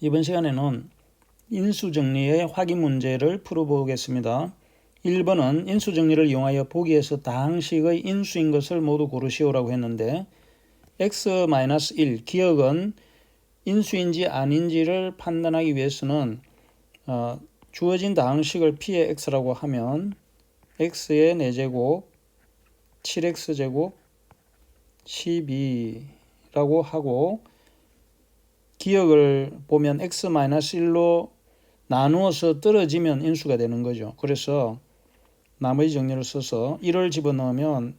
이번 시간에는 인수정리의 확인 문제를 풀어보겠습니다. 1번은 인수정리를 이용하여 보기에서 다항식의 인수인 것을 모두 고르시오라고 했는데 x-1 기억은 인수인지 아닌지를 판단하기 위해서는 주어진 다항식을 p의 x라고 하면 x의 4제곱 7x제곱 12라고 하고 기억을 보면 x-1로 나누어서 떨어지면 인수가 되는 거죠. 그래서 나머지 정리를 써서 1을 집어넣으면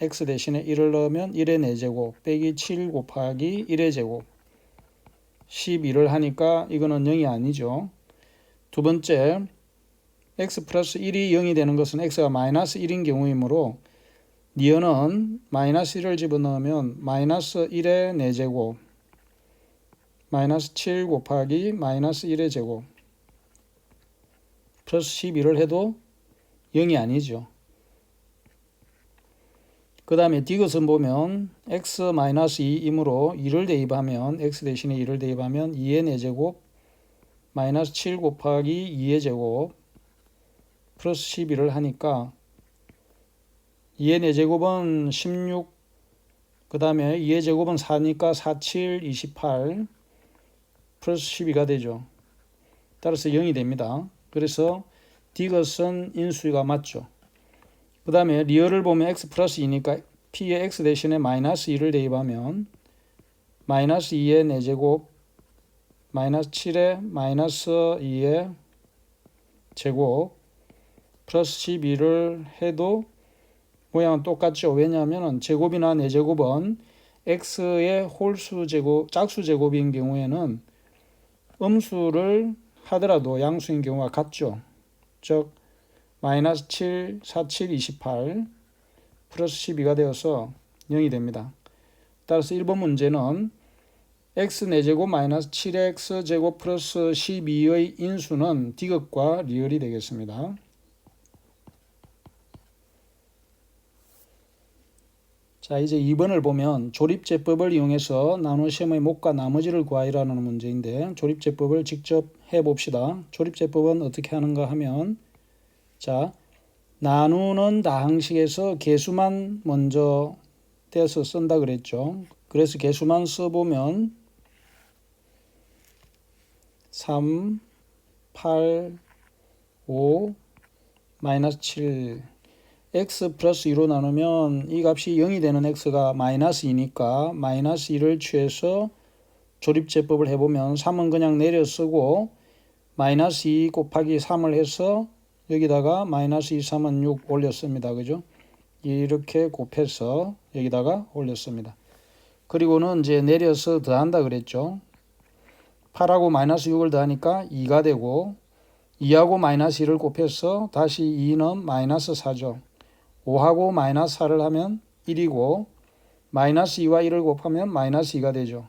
x 대신에 1을 넣으면 1의 4제곱 빼기 7 곱하기 1의 제곱 12를 하니까 이거는 0이 아니죠. 두 번째, x 플러스 1이 0이 되는 것은 x가 마이너스 1인 경우이므로 니은은 마이너스 1을 집어넣으면 마이너스 1의 4제곱 마이너스 7 곱하기 마이너스 1의 제곱 플러스 12를 해도 0이 아니죠. 그 다음에 디귿은 보면 x-2이므로 2를 대입하면 x 대신에 2를 대입하면 2의 4제곱 마이너스 7 곱하기 2의 제곱 플러스 12를 하니까 2의 4제곱은 16, 그 다음에 2의 제곱은 4니까 4, 7, 28 플러스 12가 되죠. 따라서 0이 됩니다. 그래서 디귿은 인수가 맞죠. 그 다음에 리얼을 보면 x 플러스 2니까 p의 x 대신에 마이너스 2를 대입하면 마이너스 2의 4제곱 마이너스 7의 마이너스 2의 제곱 플러스 12를 해도 모양은 똑같죠. 왜냐하면 제곱이나 4제곱은 x의 홀수 제곱, 짝수 제곱인 경우에는 음수를 하더라도 양수인 경우가 같죠. 즉 마이너스 7, 4, 7, 28 플러스 12가 되어서 0이 됩니다. 따라서 1번 문제는 x 4제곱 마이너스 7x 제곱 플러스 12의 인수는 디귿과 리얼이 되겠습니다. 자, 이제 2번을 보면 조립제법을 이용해서 나눗셈의 목과 나머지를 구하라는 문제인데 조립제법을 직접 해봅시다. 조립제법은 어떻게 하는가 하면 자, 나누는 다항식에서 개수만 먼저 떼서 쓴다 그랬죠. 그래서 개수만 써보면 3, 8, 5, 마이너스 7 x 플러스 2로 나누면 이 값이 0이 되는 x가 마이너스 2니까 마이너스 2를 취해서 조립제법을 해보면 3은 그냥 내려 쓰고 마이너스 2 곱하기 3을 해서 여기다가 마이너스 2, 3은 6 올렸습니다. 그죠? 이렇게 곱해서 여기다가 올렸습니다. 그리고는 이제 내려서 더한다 그랬죠. 8하고 마이너스 6을 더하니까 2가 되고 2하고 마이너스 1을 곱해서 다시 2는 마이너스 4죠. 5하고 마이너스 4를 하면 1이고 마이너스 2와 1을 곱하면 마이너스 2가 되죠.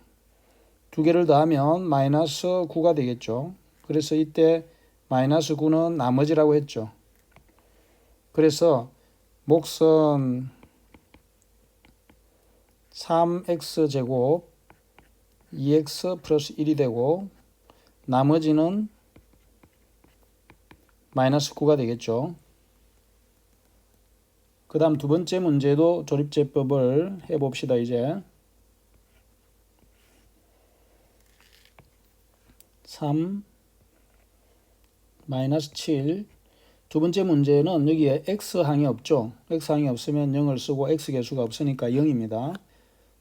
두 개를 더하면 마이너스 9가 되겠죠. 그래서 이때 마이너스 9는 나머지라고 했죠. 그래서 몫은 3x제곱 2x 플러스 1이 되고 나머지는 마이너스 9가 되겠죠. 그 다음 두 번째 문제도 조립제법을 해봅시다. 이제 3 마이너스 7 두 번째 문제는 여기에 x항이 없죠. x항이 없으면 0을 쓰고 x개수가 없으니까 0입니다.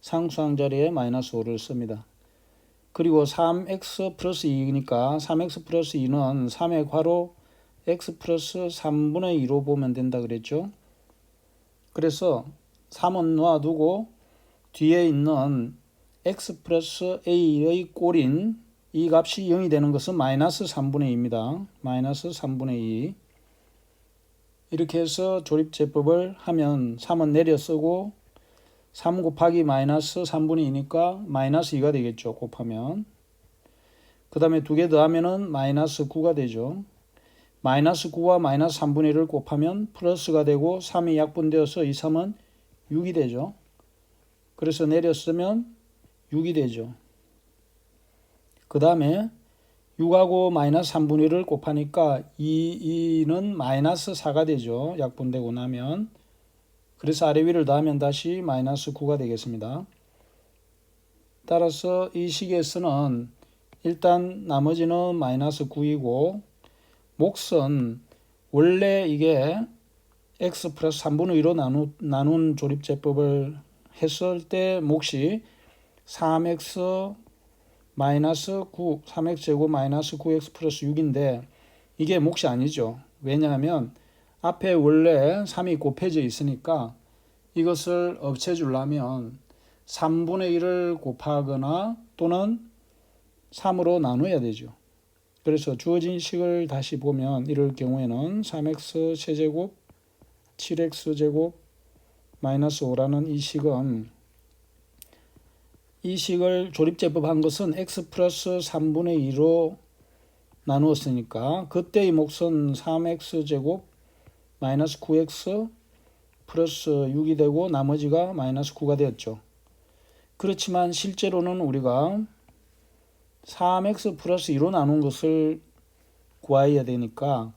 상수항 자리에 마이너스 5를 씁니다. 그리고 3x 플러스 2니까 3x 플러스 2는 3의 괄호 x 플러스 3분의 2로 보면 된다 그랬죠. 그래서 3은 놔두고 뒤에 있는 x 플러스 a의 꼴인 이 값이 0이 되는 것은 마이너스 3분의 2입니다. 마이너스 3분의 2 이렇게 해서 조립제법을 하면 3은 내려 쓰고 3 곱하기 마이너스 3분의 2니까 마이너스 2가 되겠죠. 곱하면 그 다음에 두 개 더하면 마이너스 9가 되죠. 마이너스 9와 마이너스 3분의 1을 곱하면 플러스가 되고 3이 약분되어서 이 3은 6이 되죠. 그래서 내려 쓰면 6이 되죠. 그 다음에 6하고 마이너스 3분의 1을 곱하니까 2는 마이너스 4가 되죠. 약분되고 나면. 그래서 아래 위를 더하면 다시 마이너스 9가 되겠습니다. 따라서 이 식에서는 일단 나머지는 마이너스 9이고 몫은 원래 이게 x 플러스 3분의 2로 나눈 조립제법을 했을 때 몫이 3x 마이너스 9, 3x 제곱 마이너스 9x 플러스 6인데 이게 몫이 아니죠. 왜냐하면 앞에 원래 3이 곱해져 있으니까 이것을 없애주려면 3분의 1을 곱하거나 또는 3으로 나눠야 되죠. 그래서 주어진 식을 다시 보면 이럴 경우에는 3x 세제곱 7x 제곱 마이너스 5라는 이 식을 조립제법 한 것은 x 플러스 3분의 2로 나누었으니까 그때의 몫은 3x 제곱 마이너스 9x 플러스 6이 되고 나머지가 마이너스 9가 되었죠. 그렇지만 실제로는 우리가 3x 플러스 2로 나눈 것을 구해야 되니까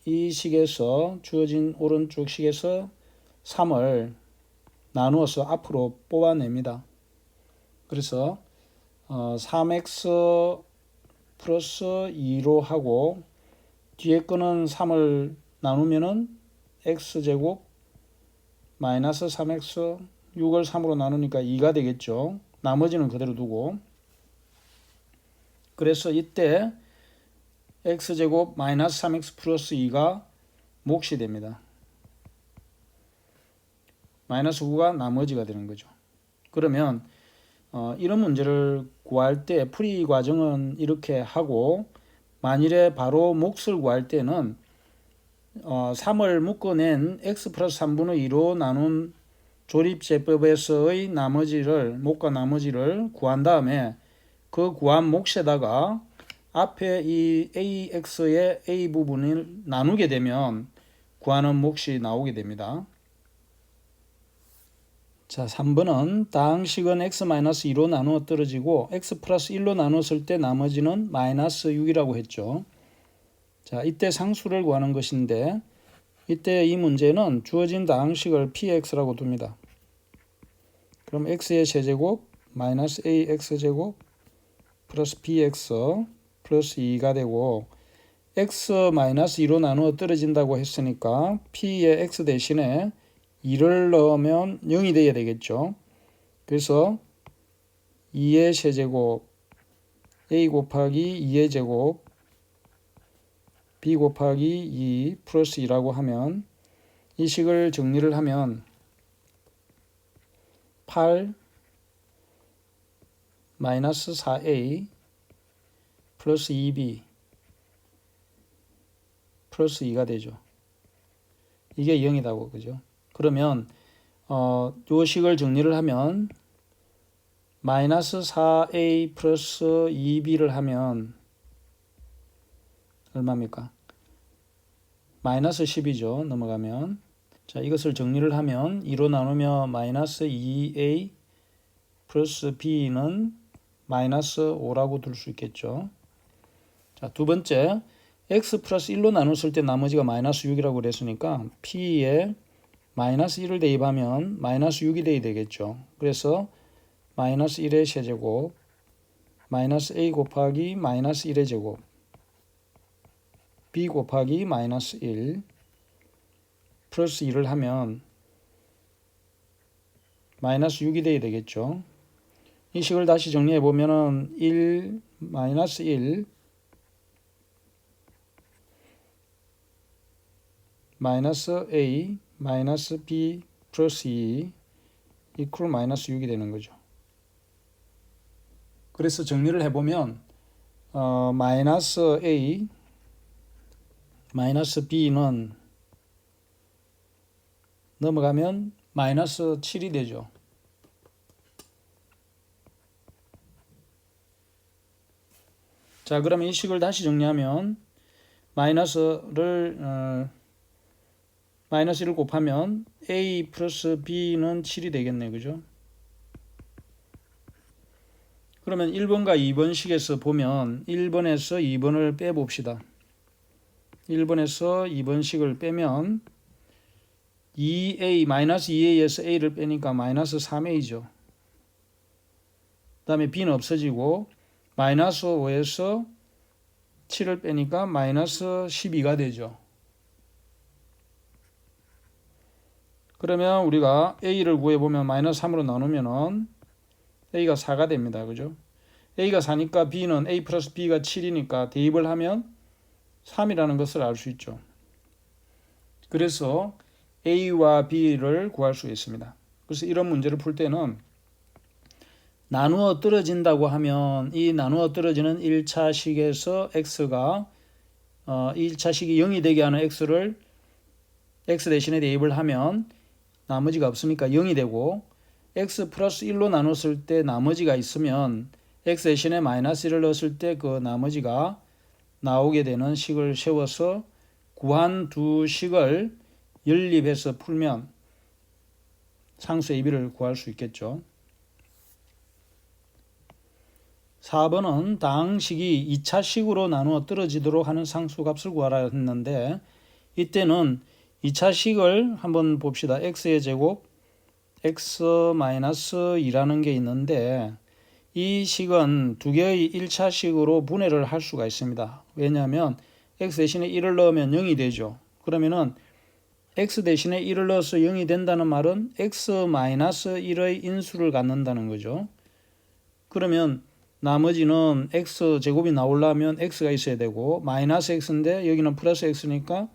이 식에서 주어진 오른쪽 식에서 3을 나누어서 앞으로 뽑아냅니다. 그래서 3x 플러스 2로 하고 뒤에 거는 3을 나누면은 x제곱 마이너스 3x 6을 3으로 나누니까 2가 되겠죠. 나머지는 그대로 두고 그래서 이때 x제곱 마이너스 3x 플러스 2가 몫이 됩니다. 마이너스 9가 나머지가 되는 거죠. 그러면 이런 문제를 구할 때 풀이 과정은 이렇게 하고 만일에 바로 몫을 구할 때는 3을 묶어낸 x 플러스 3분의 2로 나눈 조립제법에서의 나머지를 몫과 나머지를 구한 다음에 그 구한 몫에다가 앞에 이 ax의 a 부분을 나누게 되면 구하는 몫이 나오게 됩니다. 자, 3번은 다항식은 x-2로 나누어 떨어지고 x 플러스 1로 나눴을 때 나머지는 마이너스 6이라고 했죠. 자, 이때 상수를 구하는 것인데 이때 이 문제는 주어진 다항식을 px라고 둡니다. 그럼 x의 세제곱 마이너스 ax제곱 플러스 bx 플러스 2가 되고 x-2로 나누어 떨어진다고 했으니까 p의 x 대신에 2를 넣으면 0이 되어야 되겠죠. 그래서 2의 세제곱 a 곱하기 2의 제곱 b 곱하기 2 플러스 2라고 하면 이 식을 정리를 하면 8 마이너스 4a 플러스 2b 플러스 2가 되죠. 이게 0이다고 그죠? 그러면 요 식을 정리를 하면 마이너스 4a 플러스 2b를 하면 얼마입니까? 마이너스 10이죠. 넘어가면 자 이것을 정리를 하면 2로 나누면 마이너스 2a 플러스 b는 마이너스 5라고 둘 수 있겠죠. 자, 두 번째 x 플러스 1로 나눴을 때 나머지가 마이너스 6이라고 그랬으니까 p에 마이너스 1을 대입하면 마이너스 6이 돼야 되겠죠. 그래서 마이너스 1의 세제곱 마이너스 a 곱하기 마이너스 1의 제곱 b 곱하기 마이너스 1 플러스 2를 하면 마이너스 6이 돼야 되겠죠. 이 식을 다시 정리해 보면은 1 마이너스 1 마이너스 a 마이너스 b 플러스 2 이퀄 마이너스 6이 되는 거죠. 그래서 정리를 해보면 마이너스 a 마이너스 b는 넘어가면 마이너스 7이 되죠. 자, 그러면 이 식을 다시 정리하면 마이너스를 1을 곱하면 a 플러스 b는 7이 되겠네. 그죠? 그러면 1번과 2번식에서 보면 1번에서 2번을 빼봅시다. 1번에서 2번식을 빼면 2a, 마이너스 2a에서 a를 빼니까 마이너스 3a죠. 그 다음에 b는 없어지고 마이너스 5에서 7을 빼니까 마이너스 12가 되죠. 그러면 우리가 a를 구해보면 마이너스 3으로 나누면 a가 4가 됩니다. 그죠? a가 4니까 b는 a 플러스 b가 7이니까 대입을 하면 3이라는 것을 알 수 있죠. 그래서 a와 b를 구할 수 있습니다. 그래서 이런 문제를 풀 때는 나누어 떨어진다고 하면 이 나누어 떨어지는 1차식에서 x가 1차식이 0이 되게 하는 x를 x 대신에 대입을 하면 나머지가 없으니까 0이 되고 x 플러스 1로 나눴을 때 나머지가 있으면 x 대신에 마이너스 1을 넣었을 때 그 나머지가 나오게 되는 식을 세워서 구한 두 식을 연립해서 풀면 상수 AB를 구할 수 있겠죠. 4번은 다항식이 2차식으로 나누어 떨어지도록 하는 상수값을 구하라 했는데 이때는 2차식을 한번 봅시다. x의 제곱 x-2라는 게 있는데 이 식은 두 개의 1차식으로 분해를 할 수가 있습니다. 왜냐하면 x 대신에 1을 넣으면 0이 되죠. 그러면은 x 대신에 1을 넣어서 0이 된다는 말은 x-1의 인수를 갖는다는 거죠. 그러면 나머지는 x 제곱이 나오려면 x가 있어야 되고 마이너스 x인데 여기는 플러스 x니까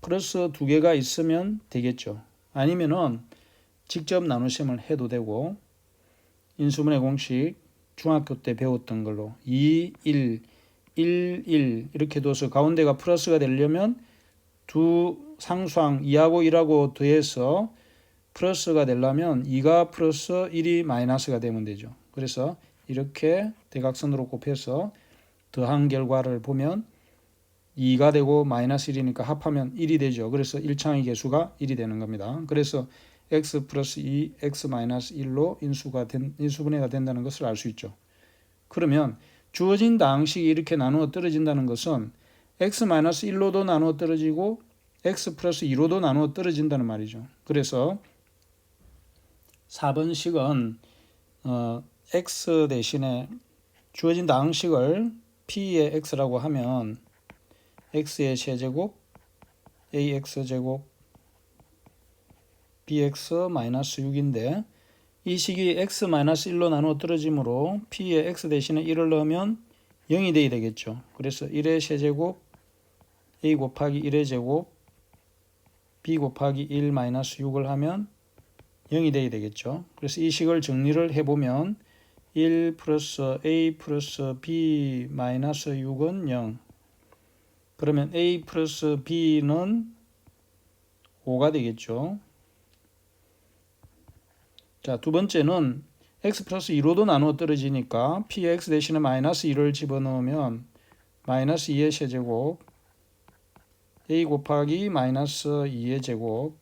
플러스 두 개가 있으면 되겠죠. 아니면은 직접 나누셈을 해도 되고 인수분해 공식 중학교 때 배웠던 걸로 2, 1, 1, 1 이렇게 둬서 가운데가 플러스가 되려면 두 상수항 2하고 1하고 더해서 플러스가 되려면 2가 플러스 1이 마이너스가 되면 되죠. 그래서 이렇게 대각선으로 곱해서 더한 결과를 보면 2가 되고 마이너스 1이니까 합하면 1이 되죠. 그래서 1창의 개수가 1이 되는 겁니다. 그래서 x 플러스 2, x 마이너스 1로 인수분해가 된다는 것을 알 수 있죠. 그러면 주어진 다항식이 이렇게 나누어 떨어진다는 것은 x 마이너스 1로도 나누어 떨어지고 x 플러스 2로도 나누어 떨어진다는 말이죠. 그래서 4번식은 x 대신에 주어진 다항식을 p의 x라고 하면 x의 세제곱 ax제곱 bx-6인데 이 식이 x-1로 나누어 떨어지므로 p의 x 대신에 1을 넣으면 0이 돼야 되겠죠. 그래서 1의 세제곱 a 곱하기 1의 제곱 b 곱하기 1 마이너스 6을 하면 0이 돼야 되겠죠. 그래서 이 식을 정리를 해보면 1 플러스 a 플러스 b 마이너스 6은 0. 그러면 a 플러스 b는 5가 되겠죠. 자, 두 번째는 x 플러스 2로도 나누어 떨어지니까 p의 x 대신에 마이너스 2를 집어넣으면 마이너스 2의 세제곱 a 곱하기 마이너스 2의 제곱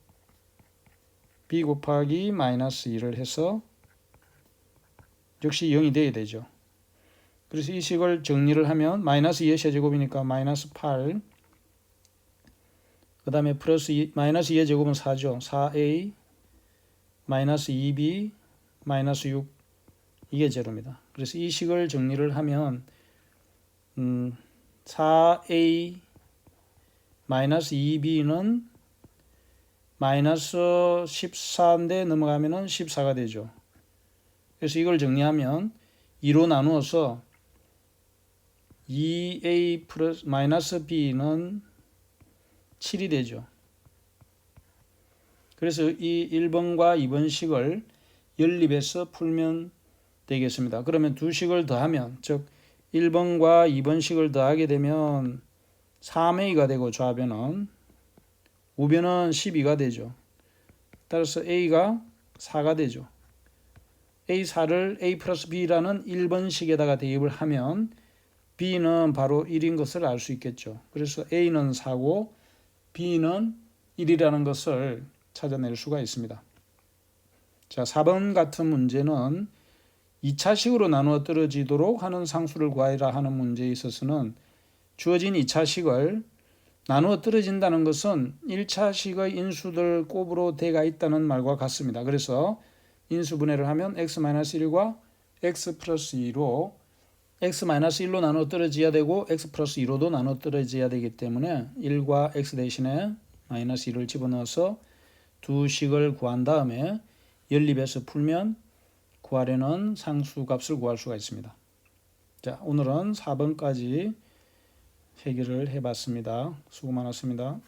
b 곱하기 마이너스 2를 해서 역시 0이 돼야 되죠. 그래서 이 식을 정리를 하면 마이너스 2의 세제곱이니까 마이너스 8 그 다음에 플러스 2, 마이너스 2의 제곱은 4죠. 4a 마이너스 2b 마이너스 6 이게 제로입니다. 그래서 이 식을 정리를 하면 4a 마이너스 2b는 마이너스 14인데 넘어가면은 14가 되죠. 그래서 이걸 정리하면 2로 나누어서 2a 플러스 마이너스 b는 7이 되죠. 그래서 이 1번과 2번 식을 연립해서 풀면 되겠습니다. 그러면 두 식을 더하면 즉 1번과 2번 식을 더하게 되면 3a가 되고 좌변은 우변은 12가 되죠. 따라서 a가 4가 되죠. a4를 a 플러스 b라는 1번식에다가 대입을 하면 b는 바로 1인 것을 알 수 있겠죠. 그래서 a는 4고 b는 1이라는 것을 찾아낼 수가 있습니다. 자, 4번 같은 문제는 2차식으로 나누어 떨어지도록 하는 상수를 구하라 하는 문제에 있어서는 주어진 2차식을 나누어 떨어진다는 것은 1차식의 인수들 곱으로 대가 있다는 말과 같습니다. 그래서 인수분해를 하면 x-1과 x 플러스 2로 x-1로 나누어 떨어져야 되고 x 플러스 2로도 나누어 떨어져야 되기 때문에 1과 x 대신에 마이너스 2를 집어넣어서 두 식을 구한 다음에 연립해서 풀면 구하려는 상수값을 구할 수가 있습니다. 자, 오늘은 4번까지 해결을 해봤습니다. 수고 많았습니다.